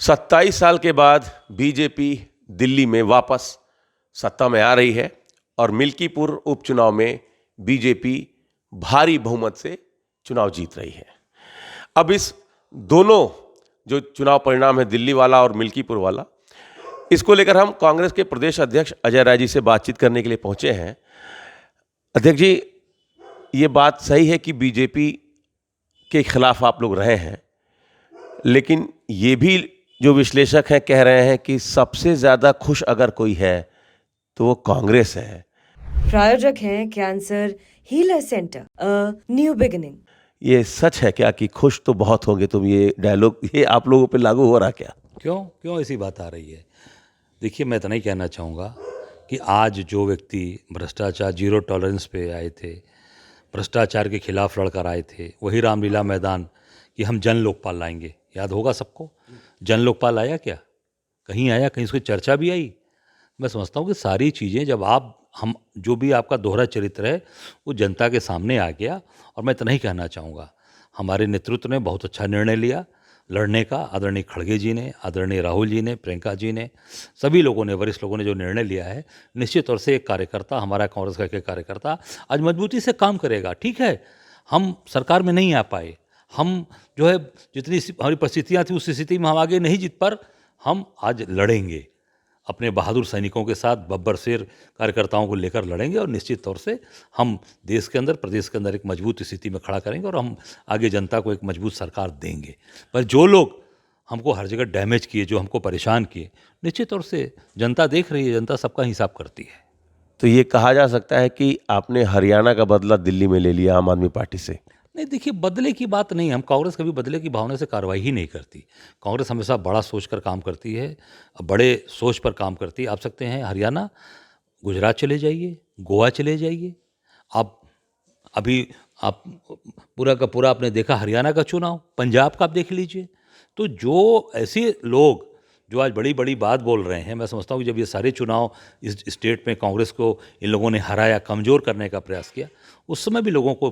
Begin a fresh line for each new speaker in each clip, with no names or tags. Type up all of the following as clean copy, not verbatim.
27 साल के बाद बीजेपी दिल्ली में वापस सत्ता में आ रही है और मिल्कीपुर उपचुनाव में बीजेपी भारी बहुमत से चुनाव जीत रही है। अब इस दोनों जो चुनाव परिणाम है, दिल्ली वाला और मिल्कीपुर वाला, इसको लेकर हम कांग्रेस के प्रदेश अध्यक्ष अजय राय जी से बातचीत करने के लिए पहुंचे हैं। अध्यक्ष जी, ये बात सही है कि बीजेपी के खिलाफ आप लोग रहे हैं, लेकिन ये भी जो विश्लेषक हैं कह रहे हैं कि सबसे ज़्यादा खुश अगर कोई है तो वो कांग्रेस है।
प्रायोजक हैं cancer healer centre, a new beginning.
ये सच है क्या कि खुश तो बहुत होंगे तुम? ये डायलॉग ये आप लोगों पे लागू हो रहा क्या?
क्यों ऐसी बात आ रही है? देखिए, मैं इतना ही कहना चाहूँगा कि आज जो व्यक्ति भ्रष्टाचार जीरो टॉलरेंस पे आए थे, भ्रष्टाचार के खिलाफ लड़कर आए थे, वही रामलीला मैदान कि हम जन लोकपाल लाएंगे। याद होगा सबको, जन लोकपाल आया क्या? कहीं आया? कहीं उसकी चर्चा भी आई? मैं समझता हूँ कि सारी चीज़ें जब हम जो भी आपका दोहरा चरित्र है वो जनता के सामने आ गया। और मैं इतना ही कहना चाहूँगा, हमारे नेतृत्व ने बहुत अच्छा निर्णय लिया लड़ने का। आदरणीय खड़गे जी ने, आदरणीय राहुल जी ने, प्रियंका जी ने, सभी लोगों ने, वरिष्ठ लोगों ने जो निर्णय लिया है, निश्चित तौर से एक कार्यकर्ता, हमारा कांग्रेस का एक कार्यकर्ता आज मजबूती से काम करेगा। ठीक है, हम सरकार में नहीं आ पाए, हम जो है जितनी हमारी परिस्थितियाँ थी उस स्थिति में हम आगे नहीं जीत, पर हम आज लड़ेंगे अपने बहादुर सैनिकों के साथ, बब्बर शेर कार्यकर्ताओं को लेकर लड़ेंगे और निश्चित तौर से हम देश के अंदर, प्रदेश के अंदर एक मजबूत स्थिति में खड़ा करेंगे और हम आगे जनता को एक मजबूत सरकार देंगे। पर जो लोग हमको हर जगह डैमेज किए, जो हमको परेशान किए, निश्चित तौर से जनता देख रही है, जनता सबका हिसाब करती है।
तो ये कहा जा सकता है कि आपने हरियाणा का बदला दिल्ली में ले लिया आम आदमी पार्टी से?
नहीं, देखिए, बदले की बात नहीं, हम कांग्रेस कभी बदले की भावना से कार्रवाई ही नहीं करती। कांग्रेस हमेशा बड़ा सोचकर काम करती है, बड़े सोच पर काम करती है। आप सकते हैं हरियाणा, गुजरात चले जाइए, गोवा चले जाइए, आप अभी आप पूरा का पूरा आपने देखा हरियाणा का चुनाव, पंजाब का आप देख लीजिए। तो जो ऐसे लोग जो आज बड़ी बड़ी बात बोल रहे हैं, मैं समझता हूँ कि जब ये सारे चुनाव इस स्टेट में कांग्रेस को इन लोगों ने हराया, कमज़ोर करने का प्रयास किया, उस समय भी लोगों को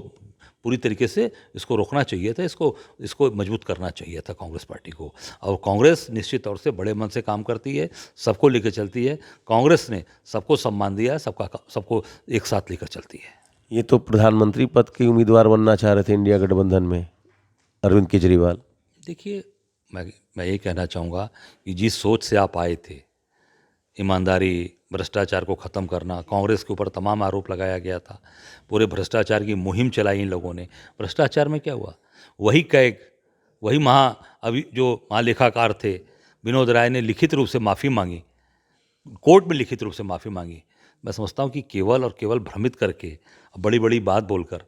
पूरी तरीके से इसको रोकना चाहिए था, इसको मजबूत करना चाहिए था कांग्रेस पार्टी को। और कांग्रेस निश्चित तौर से बड़े मन से काम करती है, सबको लेकर चलती है। कांग्रेस ने सबको सम्मान दिया है, सबको एक साथ लेकर चलती है।
ये तो प्रधानमंत्री पद के उम्मीदवार बनना चाह रहे थे इंडिया गठबंधन में, अरविंद केजरीवाल।
देखिए, मैं ये कहना चाहूँगा कि जिस सोच से आप आए थे, ईमानदारी, भ्रष्टाचार को ख़त्म करना, कांग्रेस के ऊपर तमाम आरोप लगाया गया था, पूरे भ्रष्टाचार की मुहिम चलाई इन लोगों ने। भ्रष्टाचार में क्या हुआ? वही कैग, वही अभी जो महालेखाकार थे विनोद राय ने लिखित रूप से माफ़ी मांगी, कोर्ट में लिखित रूप से माफ़ी मांगी। मैं समझता हूँ कि केवल और केवल भ्रमित करके, बड़ी बड़ी बात बोलकर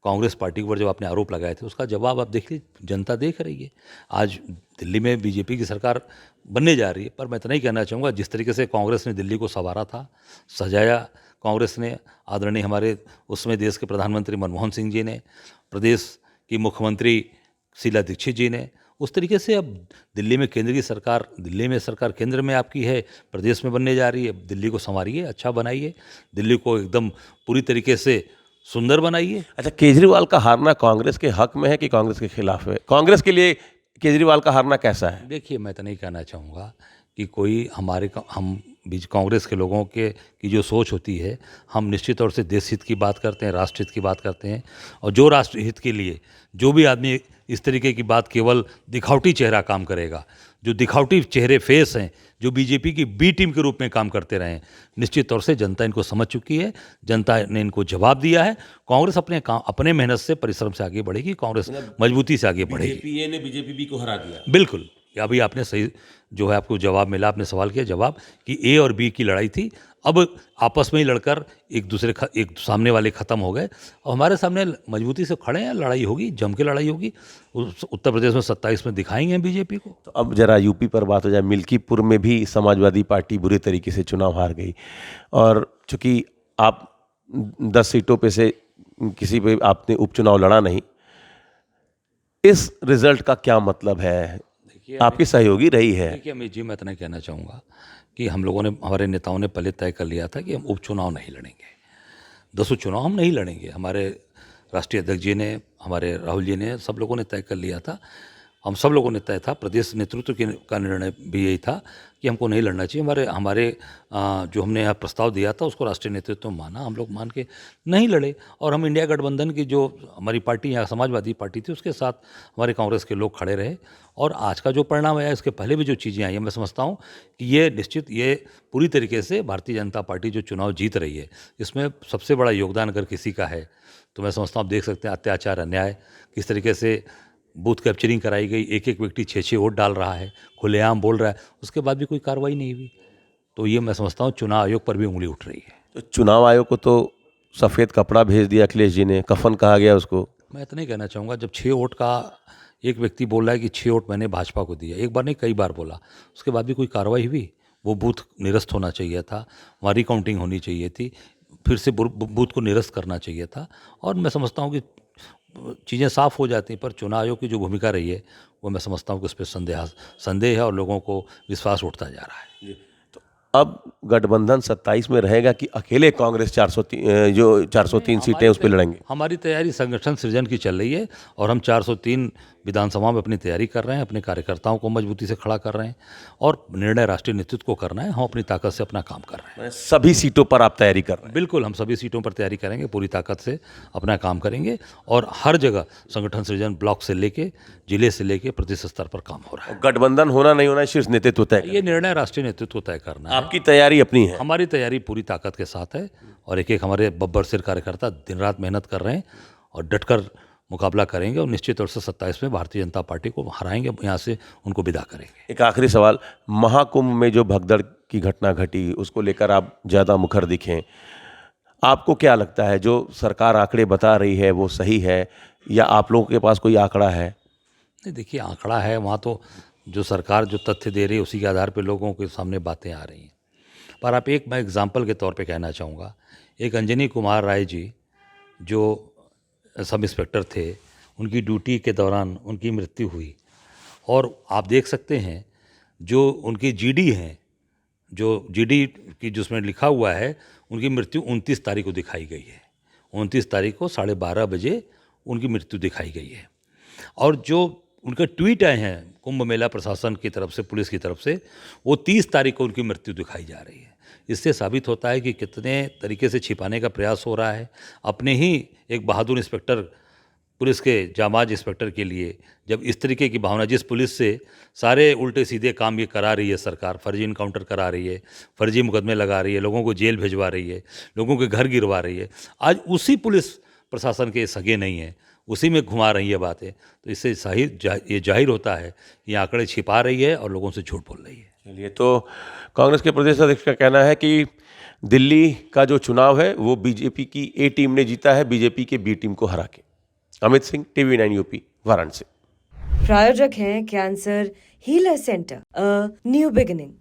कांग्रेस पार्टी के ऊपर जब आपने आरोप लगाए थे, उसका जवाब आप देखिए, जनता देख रही है। आज दिल्ली में बीजेपी की सरकार बनने जा रही है, पर मैं इतना ही कहना चाहूँगा, जिस तरीके से कांग्रेस ने दिल्ली को संवारा था, सजाया कांग्रेस ने, आदरणीय हमारे उस समय देश के प्रधानमंत्री मनमोहन सिंह जी ने, प्रदेश की मुख्यमंत्री शीला दीक्षित जी ने, उस तरीके से अब दिल्ली में सरकार केंद्र में आपकी है, प्रदेश में बनने जा रही है। दिल्ली को संवारिए, अच्छा बनाइए, दिल्ली को एकदम पूरी तरीके से सुंदर बनाइए।
अच्छा, केजरीवाल का हारना कांग्रेस के हक में है कि कांग्रेस के खिलाफ है? कांग्रेस के लिए केजरीवाल का हारना कैसा है?
देखिए, मैं तो नहीं कहना चाहूँगा कि कोई हम बीच कांग्रेस के लोगों की जो सोच होती है, हम निश्चित तौर से देश हित की बात करते हैं, राष्ट्र हित की बात करते हैं। और जो राष्ट्र हित के लिए जो भी आदमी इस तरीके की बात, केवल दिखावटी चेहरा काम करेगा, जो दिखावटी चेहरे फेस हैं, जो बीजेपी की बी टीम के रूप में काम करते रहे हैं, निश्चित तौर से जनता इनको समझ चुकी है, जनता ने इनको जवाब दिया है। कांग्रेस अपने मेहनत से, परिश्रम से आगे बढ़ेगी, कांग्रेस मजबूती से आगे बढ़ेगी।
बीजेपी ने बीजेपी को हरा दिया।
बिल्कुल, अभी आपने सही जो है आपको जवाब मिला, आपने सवाल किया जवाब कि ए और बी की लड़ाई थी, अब आपस में ही लड़कर एक सामने वाले ख़त्म हो गए और हमारे सामने मजबूती से खड़े हैं। लड़ाई होगी, जम के लड़ाई होगी। उत्तर प्रदेश में 27 में दिखाएंगे बीजेपी को।
तो अब जरा यूपी पर बात हो जाए। मिल्कीपुर में भी समाजवादी पार्टी बुरे तरीके से चुनाव हार गई और चूंकि आप 10 सीटों पे से किसी पे आपने उपचुनाव लड़ा नहीं, इस रिजल्ट का क्या मतलब है? आपकी सहयोगी रही है।
देखिए अमित जी, मैं इतना कहना चाहूँगा कि हम लोगों ने, हमारे नेताओं ने पहले तय कर लिया था कि हम उपचुनाव नहीं लड़ेंगे, 10 चुनाव हम नहीं लड़ेंगे। हमारे राष्ट्रीय अध्यक्ष जी ने, हमारे राहुल जी ने, सब लोगों ने तय कर लिया था। हम सब लोगों ने तय था, प्रदेश नेतृत्व का निर्णय भी यही था कि हमको नहीं लड़ना चाहिए। हमारे जो हमने यहाँ प्रस्ताव दिया था उसको राष्ट्रीय नेतृत्व में माना, हम लोग मान के नहीं लड़े। और हम इंडिया गठबंधन की जो हमारी पार्टी यहाँ समाजवादी पार्टी थी उसके साथ हमारे कांग्रेस के लोग खड़े रहे। और आज का जो परिणाम आया, इसके पहले भी जो चीज़ें आई हैं, मैं समझता हूँ कि ये निश्चित ये पूरी तरीके से भारतीय जनता पार्टी जो चुनाव जीत रही है, इसमें सबसे बड़ा योगदान अगर किसी का है तो मैं समझता हूँ आप देख सकते हैं अत्याचार, अन्याय, किस तरीके से बूथ कैप्चरिंग कराई गई, एक एक व्यक्ति 6-6 वोट डाल रहा है, खुलेआम बोल रहा है, उसके बाद भी कोई कार्रवाई नहीं हुई। तो ये मैं समझता हूँ चुनाव आयोग पर भी उंगली उठ रही है।
तो चुनाव आयोग को तो सफ़ेद कपड़ा भेज दिया अखिलेश जी ने, कफन कहा गया उसको।
मैं इतना ही कहना चाहूँगा, जब 6 वोट का एक व्यक्ति बोल रहा है कि 6 वोट मैंने भाजपा को दिया, एक बार नहीं कई बार बोला, उसके बाद भी कोई कार्रवाई हुई? वो बूथ निरस्त होना चाहिए था, वहाँ रिकाउंटिंग होनी चाहिए थी, फिर से बूथ को निरस्त करना चाहिए था। और मैं समझता हूँ कि चीज़ें साफ़ हो जाती, पर चुनाव आयोग की जो भूमिका रही है वो मैं समझता हूँ कि उस पर संदेह है और लोगों को विश्वास उठता जा रहा है।
तो अब गठबंधन 27 में रहेगा कि अकेले कांग्रेस 403 सीटें उस पर लड़ेंगे?
हमारी तैयारी संगठन सृजन की चल रही है और हम 403 विधानसभा में अपनी तैयारी कर रहे हैं, अपने कार्यकर्ताओं को मजबूती से खड़ा कर रहे हैं और निर्णय राष्ट्रीय नेतृत्व को करना है। हम अपनी ताकत से अपना काम कर रहे हैं।
सभी सीटों पर आप तैयारी कर रहे हैं?
बिल्कुल, हम सभी सीटों पर तैयारी करेंगे, पूरी ताकत से अपना काम करेंगे और हर जगह संगठन सृजन ब्लॉक से लेके जिले से लेके प्रदेश स्तर पर काम हो रहा है।
गठबंधन होना नहीं होना शीर्ष नेतृत्व तय करेगा।
ये निर्णय राष्ट्रीय नेतृत्व को तय करना है।
आपकी तैयारी अपनी है?
हमारी तैयारी पूरी ताकत के साथ है और एक एक हमारे बब्बर सिर कार्यकर्ता दिन रात मेहनत कर रहे हैं और डटकर मुकाबला करेंगे और निश्चित तौर से 27 में भारतीय जनता पार्टी को हराएंगे, यहाँ से उनको विदा करेंगे।
एक आखिरी सवाल, महाकुंभ में जो भगदड़ की घटना घटी उसको लेकर आप ज़्यादा मुखर दिखें, आपको क्या लगता है जो सरकार आंकड़े बता रही है वो सही है या आप लोगों के पास कोई आंकड़ा है?
नहीं, देखिए आंकड़ा है, वहाँ तो जो सरकार जो तथ्य दे रही है उसी के आधार पर लोगों के सामने बातें आ रही हैं। पर आप मैं एग्जाम्पल के तौर पे कहना चाहूँगा, एक अंजनी कुमार राय जी जो सब इंस्पेक्टर थे, उनकी ड्यूटी के दौरान उनकी मृत्यु हुई और आप देख सकते हैं जो उनकी जीडी हैं, जो जीडी की जिसमें लिखा हुआ है, उनकी मृत्यु 29 तारीख को दिखाई गई है। 29 तारीख को 12:30 बजे उनकी मृत्यु दिखाई गई है। और जो उनके ट्वीट आए हैं कुंभ मेला प्रशासन की तरफ से, पुलिस की तरफ से, वो 30 तारीख को उनकी मृत्यु दिखाई जा रही है। इससे साबित होता है कि कितने तरीके से छिपाने का प्रयास हो रहा है। अपने ही एक बहादुर इंस्पेक्टर, पुलिस के जाबाज इंस्पेक्टर के लिए जब इस तरीके की भावना, जिस पुलिस से सारे उल्टे सीधे काम ये करा रही है सरकार, फर्जी इनकाउंटर करा रही है, फर्जी मुकदमे लगा रही है, लोगों को जेल भिजवा रही है, लोगों के घर गिरवा रही है, आज उसी पुलिस प्रशासन के सगे नहीं है, उसी में घुमा रही है बातें। तो इससे ये जाहिर होता है ये आंकड़े छिपा रही है और लोगों से झूठ बोल रही है।
चलिए, तो कांग्रेस के प्रदेश अध्यक्ष का कहना है कि दिल्ली का जो चुनाव है वो बीजेपी की ए टीम ने जीता है, बीजेपी के बी टीम को हरा के। Amit Singh, TV9 UP, Varanasi.
प्रायोजक हैं cancer healer centre, a new beginning.